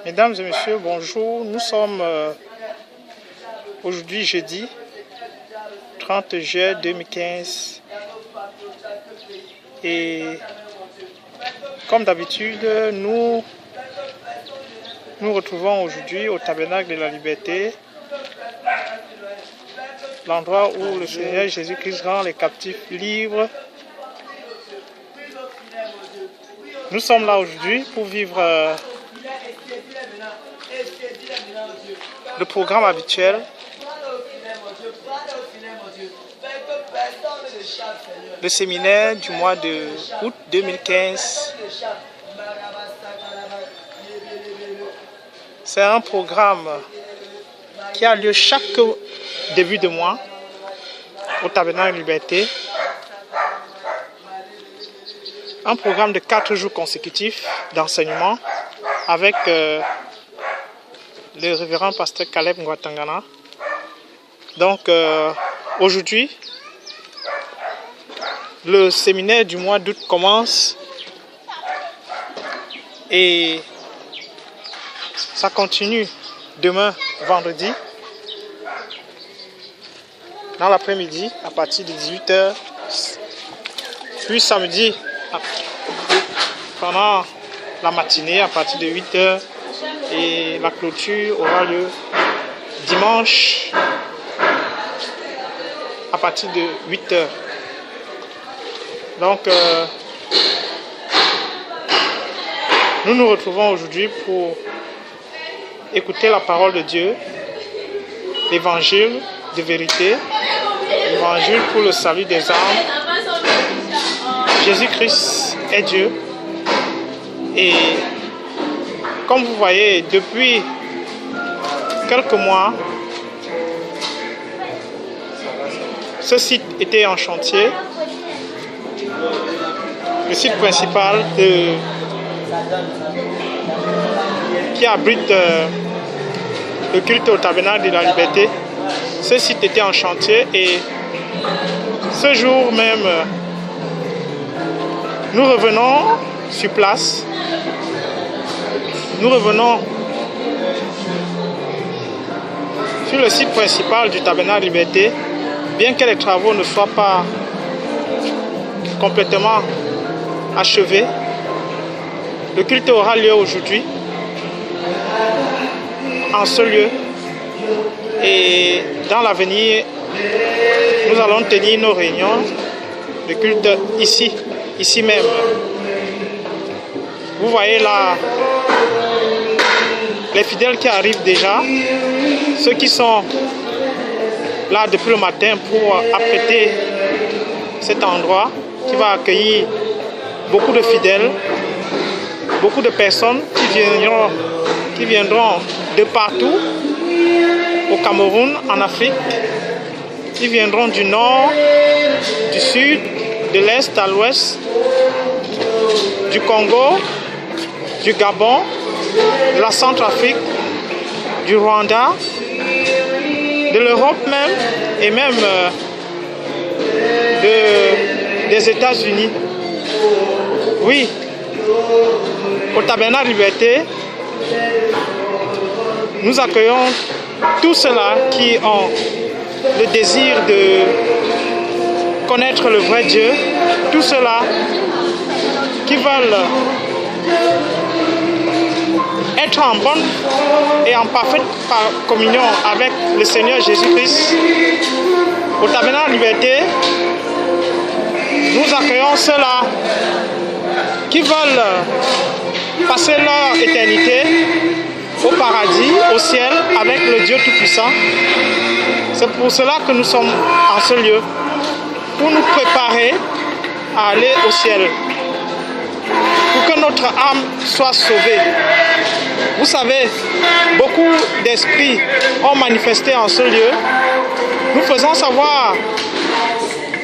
Mesdames et messieurs, bonjour. Nous sommes aujourd'hui jeudi 30 juillet 2015 et comme d'habitude, nous nous retrouvons aujourd'hui au Tabernacle de la Liberté, l'endroit où le Seigneur Jésus-Christ rend les captifs libres. Nous sommes là aujourd'hui pour vivre le programme habituel, le séminaire du mois de août 2015. C'est un programme qui a lieu chaque début de mois au Tabernacle de Liberté. Un programme de 4 jours consécutifs d'enseignement avec le révérend pasteur Caleb Ngwatangana. Donc aujourd'hui, le séminaire du mois d'août commence et ça continue demain, vendredi, dans l'après-midi à partir de 18h, puis samedi pendant la matinée à partir de 8h et la clôture aura lieu dimanche à partir de 8h. Donc nous nous retrouvons aujourd'hui pour écouter la parole de Dieu, l'évangile de vérité, l'évangile pour le salut des âmes. Jésus-Christ est Dieu. Et comme vous voyez, depuis quelques mois, ce site était en chantier. Le site principal qui abrite le culte au Tabernacle de la Liberté. Ce site était en chantier et ce jour même, nous revenons sur place. Nous revenons sur le site principal du Tabernacle de Liberté, bien que les travaux ne soient pas complètement achevés. Le culte aura lieu aujourd'hui en ce lieu et dans l'avenir, nous allons tenir nos réunions de culte ici même. Vous voyez là les fidèles qui arrivent déjà, ceux qui sont là depuis le matin pour apprêter cet endroit qui va accueillir beaucoup de fidèles, beaucoup de personnes qui viendront de partout, au Cameroun, en Afrique, qui viendront du nord, du sud, de l'est à l'ouest, du Congo, du Gabon, de la Centrafrique, du Rwanda, de l'Europe même, et même des États-Unis. Oui, au Tabernacle Liberté, nous accueillons tous ceux-là qui ont le désir de connaître le vrai Dieu, tous ceux-là qui veulent être en bonne et en parfaite communion avec le Seigneur Jésus-Christ. Au Tabernacle Liberté, nous accueillons ceux-là qui veulent passer leur éternité au paradis, au ciel, avec le Dieu Tout-Puissant. C'est pour cela que nous sommes en ce lieu, pour nous préparer à aller au ciel, pour que notre âme soit sauvée. Vous savez, beaucoup d'esprits ont manifesté en ce lieu. Nous faisons savoir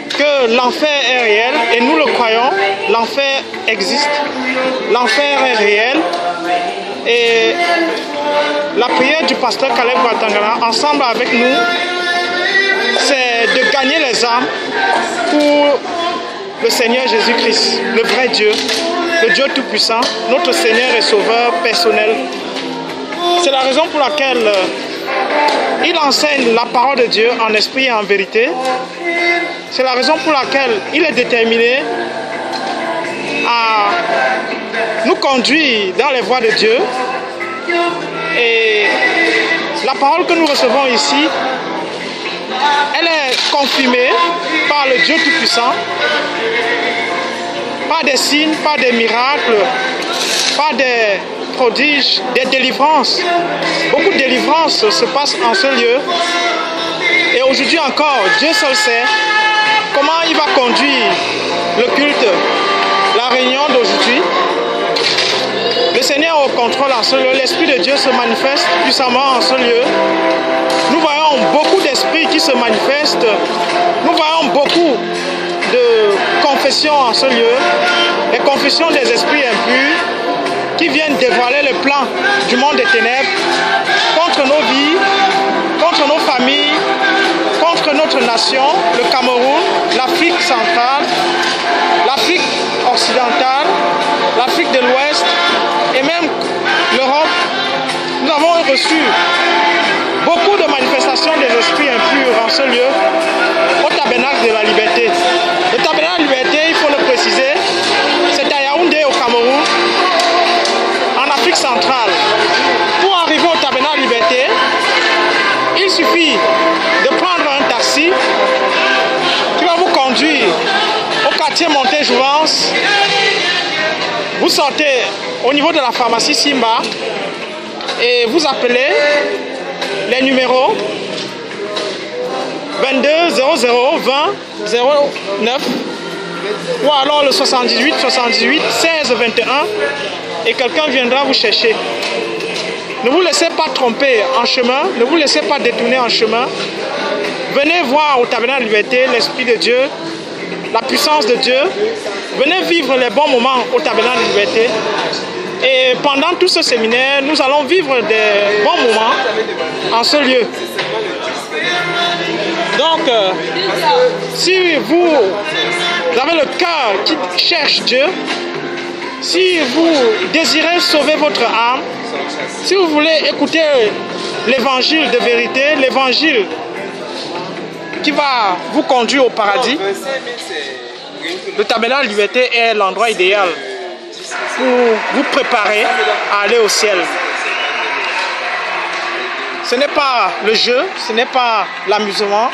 que l'enfer est réel et nous le croyons, l'enfer existe, l'enfer est réel et la prière du pasteur Caleb Ngwatangana ensemble avec nous, c'est de gagner les âmes pour le Seigneur Jésus-Christ, le vrai Dieu, le Dieu Tout-Puissant, notre Seigneur et Sauveur personnel. C'est la raison pour laquelle il enseigne la parole de Dieu en esprit et en vérité. C'est la raison pour laquelle il est déterminé à nous conduire dans les voies de Dieu. Et la parole que nous recevons ici, elle est confirmée par le Dieu Tout-Puissant, par des signes, par des miracles, par des prodiges, des délivrances. Beaucoup de délivrances se passent en ce lieu. Et aujourd'hui encore, Dieu seul sait comment il va conduire le culte, la réunion d'aujourd'hui. Le Seigneur au contrôle en ce lieu. L'Esprit de Dieu se manifeste puissamment en ce lieu. Nous voyons beaucoup d'esprits qui se manifestent. Nous voyons beaucoup de confessions en ce lieu. Les confessions des esprits impurs qui viennent dévoiler le plan du monde des ténèbres contre nos vies, contre nos familles, contre notre nation, le Cameroun, l'Afrique centrale, l'Afrique occidentale, l'Afrique de l'Ouest et même l'Europe. Nous avons reçu beaucoup de manifestations des esprits impurs en ce lieu au tabernacle de la liberté. Le tabernacle de la liberté, il faut le préciser, c'est à Yaoundé au Cameroun, en Afrique centrale. Pour arriver au tabernacle de la liberté, il suffit de prendre un taxi qui va vous conduire au quartier Monté-Jouvence. Vous sortez au niveau de la pharmacie Simba et vous appelez les numéros 22 00 20 09 ou alors le 78 78 16 21 et quelqu'un viendra vous chercher. Ne vous laissez pas tromper en chemin, ne vous laissez pas détourner en chemin. Venez voir au tabernacle de la liberté l'Esprit de Dieu, la puissance de Dieu. Venez vivre les bons moments au tabernacle de la liberté. Et pendant tout ce séminaire, nous allons vivre des bons moments en ce lieu. Donc, si vous avez le cœur qui cherche Dieu, si vous désirez sauver votre âme, si vous voulez écouter l'évangile de vérité, l'évangile qui va vous conduire au paradis, le tabernacle de liberté est l'endroit idéal pour vous préparer à aller au ciel. Ce n'est pas le jeu, ce n'est pas l'amusement,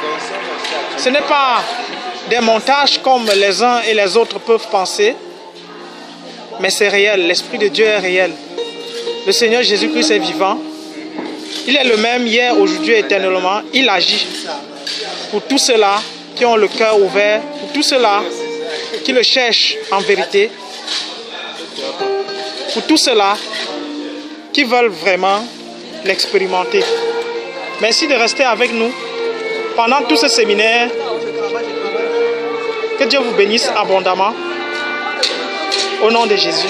ce n'est pas des montages comme les uns et les autres peuvent penser, mais c'est réel, l'Esprit de Dieu est réel. Le Seigneur Jésus-Christ est vivant, il est le même hier, aujourd'hui et éternellement, il agit pour tous ceux-là qui ont le cœur ouvert, pour tous ceux-là qui le cherchent en vérité, pour tous ceux-là qui veulent vraiment l'expérimenter. Merci de rester avec nous pendant tout ce séminaire. Que Dieu vous bénisse abondamment. Au nom de Jésus.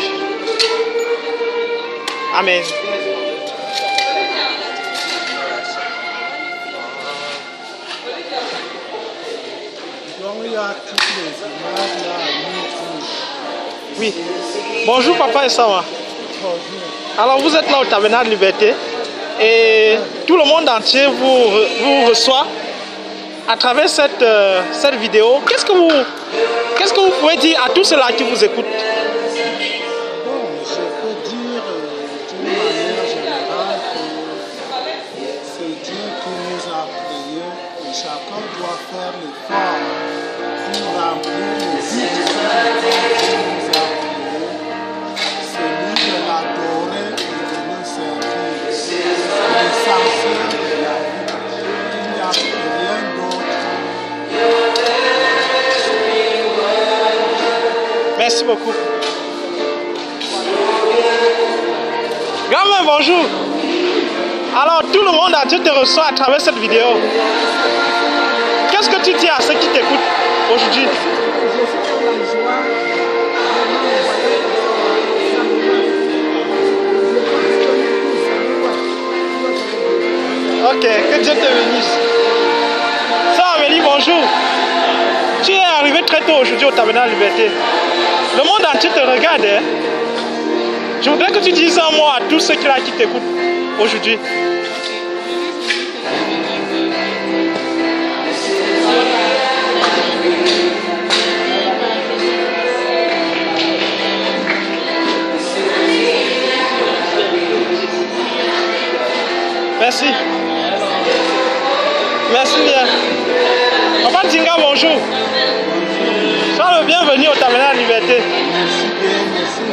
Amen. Oui. Bonjour papa et Sama. Alors vous êtes là au tabernacle de liberté et tout le monde entier vous reçoit à travers cette vidéo. Qu'est-ce que vous pouvez dire à tous ceux-là qui vous écoutent? Bon, je peux dire d'une manière générale que c'est Dieu qui nous a créés et chacun doit faire l'effort pour remplir le but que Dieu nous a créé, celui de l'adorer et de le servir. C'est l'essentiel de la vie. Il n'y a rien d'autre. Merci beaucoup. Grand-mère, bonjour. Alors, tout le monde entier te reçoit à travers cette vidéo. Qu'est-ce que tu dis à ceux qui t'écoutent aujourd'hui? Ok, que Dieu te bénisse. Ça, Amélie, bonjour. Tu es arrivé très tôt aujourd'hui au tabernacle de liberté. Le monde entier te regarde. Hein? Je voudrais que tu dises un mot à tous ceux qui t'écoutent. aujourd'hui? Merci. Merci bien. Papa Dinga, bonjour. Sois le bienvenu au Tabernacle Liberté. Merci bien, merci.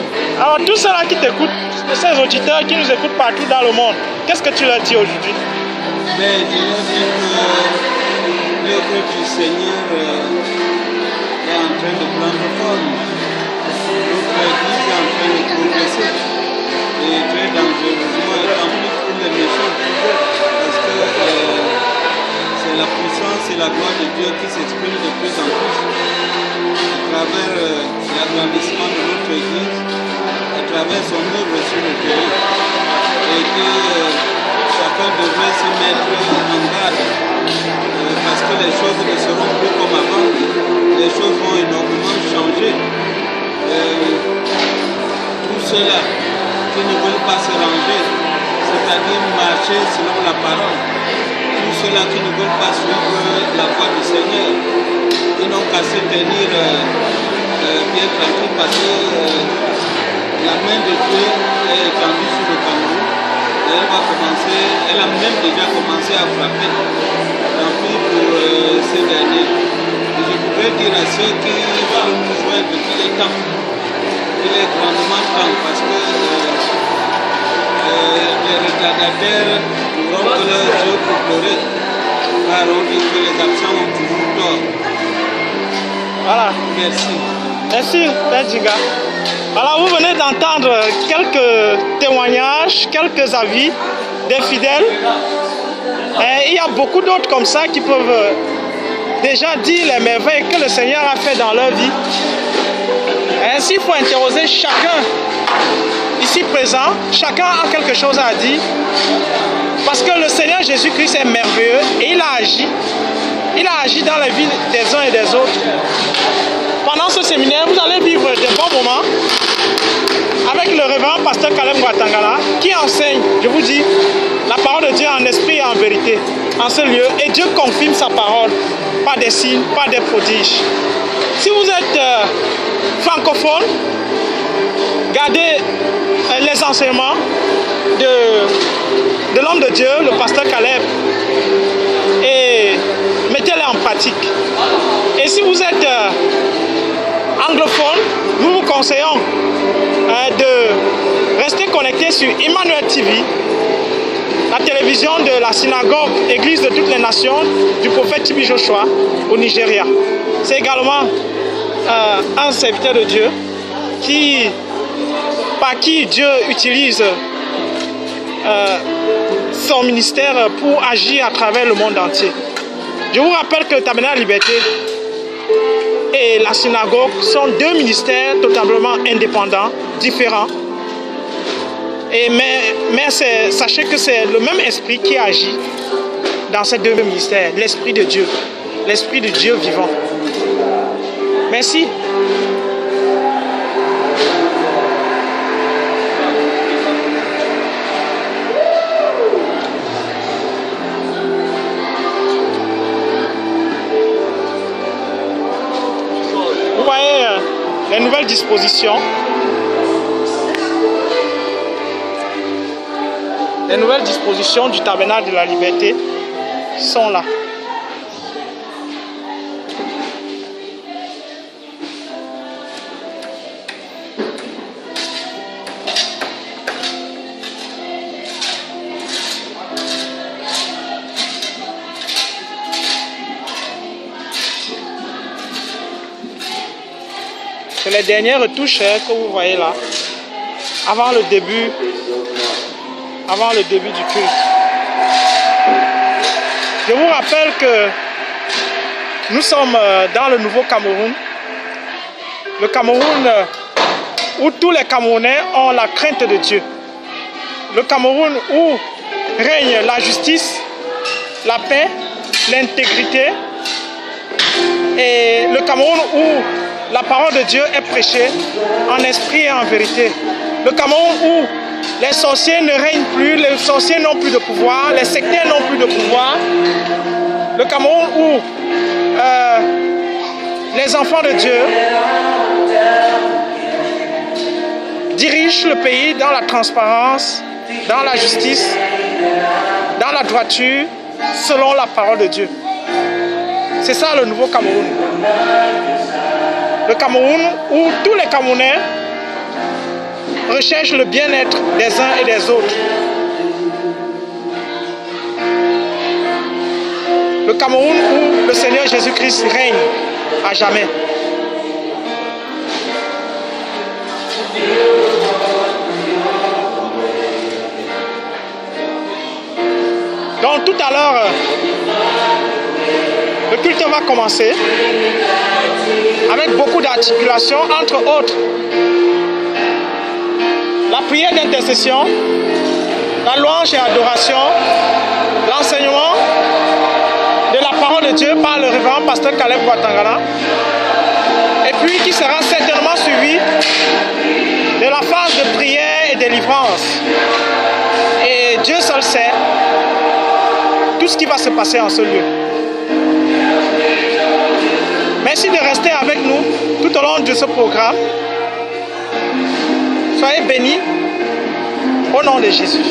Alors, tous ceux-là qui t'écoutent, ces auditeurs qui nous écoutent partout dans le monde, qu'est-ce que tu leur dis aujourd'hui? Mais je leur dis que l'œuvre du Seigneur est en train de prendre forme. Notre Église est en train de progresser. Et très dangereusement, et tant plus pour les méchants. Parce que c'est la puissance et la gloire de Dieu qui s'exprime de plus en plus à travers l'agrandissement de notre Église, à travers son œuvre sur le terrain. Et que chacun devrait se mettre en garde parce que les choses ne seront plus comme avant. Les choses vont énormément changer. Tout cela qui ne veulent pas se ranger, c'est-à-dire marcher selon la parole. Tous ceux-là qui ne veulent pas suivre la voie du Seigneur, ils n'ont qu'à se tenir bien tranquille parce que la main de Dieu est étendue sur le Cameroun et elle a même déjà commencé à frapper. Tant pis pour ces derniers. Et je voudrais dire à ceux qui veulent nous joindre qu'il est temps. Il est grandement temps parce que les retardataires n'auront que leurs yeux pour pleurer, car on dit que les absents ont toujours tort. Voilà. Merci. Merci, Père Dinga. Alors, vous venez d'entendre quelques témoignages, quelques avis des fidèles. Et il y a beaucoup d'autres comme ça qui peuvent déjà dire les merveilles que le Seigneur a fait dans leur vie. Ainsi, il faut interroger chacun ici présent. Chacun a quelque chose à dire. Parce que le Seigneur Jésus-Christ est merveilleux et il a agi. Il a agi dans la vie des uns et des autres. Pendant ce séminaire, vous allez vivre de bons moments avec le révérend pasteur Caleb Guatangala qui enseigne, je vous dis, la parole de Dieu en esprit et en vérité en ce lieu. Et Dieu confirme sa parole par des signes, par des prodiges. Si vous êtes francophone, gardez les enseignements de l'homme de Dieu, le pasteur Caleb, et mettez-les en pratique. Et si vous êtes anglophone, nous vous conseillons de rester connecté sur Emmanuel TV, la télévision de la synagogue Église de toutes les nations du prophète Tibi Joshua au Nigeria. C'est également un serviteur de Dieu par qui Dieu utilise son ministère pour agir à travers le monde entier. Je vous rappelle que le Tabernacle Liberté et la synagogue sont deux ministères totalement indépendants, différents. Mais sachez que c'est le même esprit qui agit dans ces deux ministères, l'esprit de Dieu vivant. Merci. Vous voyez les nouvelles dispositions. Les nouvelles dispositions du Tabernacle de la Liberté sont là. C'est les dernières retouches que vous voyez là, avant le début du culte. Je vous rappelle que nous sommes dans le Nouveau Cameroun. Le Cameroun où tous les Camerounais ont la crainte de Dieu. Le Cameroun où règne la justice, la paix, l'intégrité. Et le Cameroun où la parole de Dieu est prêchée en esprit et en vérité. Le Cameroun où Les sorciers ne règnent plus, les sorciers n'ont plus de pouvoir, les sectaires n'ont plus de pouvoir. Le Cameroun où les enfants de Dieu dirigent le pays dans la transparence, dans la justice, dans la droiture, selon la parole de Dieu. C'est ça le nouveau Cameroun. Le Cameroun où tous les Camerounais recherchent le bien-être des uns et des autres. Le Cameroun où le Seigneur Jésus-Christ règne à jamais. Donc tout à l'heure, le culte va commencer avec beaucoup d'articulations, entre autres la prière d'intercession, la louange et adoration, l'enseignement de la parole de Dieu par le révérend pasteur Caleb Ouattangana, et puis qui sera certainement suivi de la phase de prière et de délivrance. Et Dieu seul sait tout ce qui va se passer en ce lieu. Merci de rester avec nous tout au long de ce programme. Soyez bénis au nom de Jésus.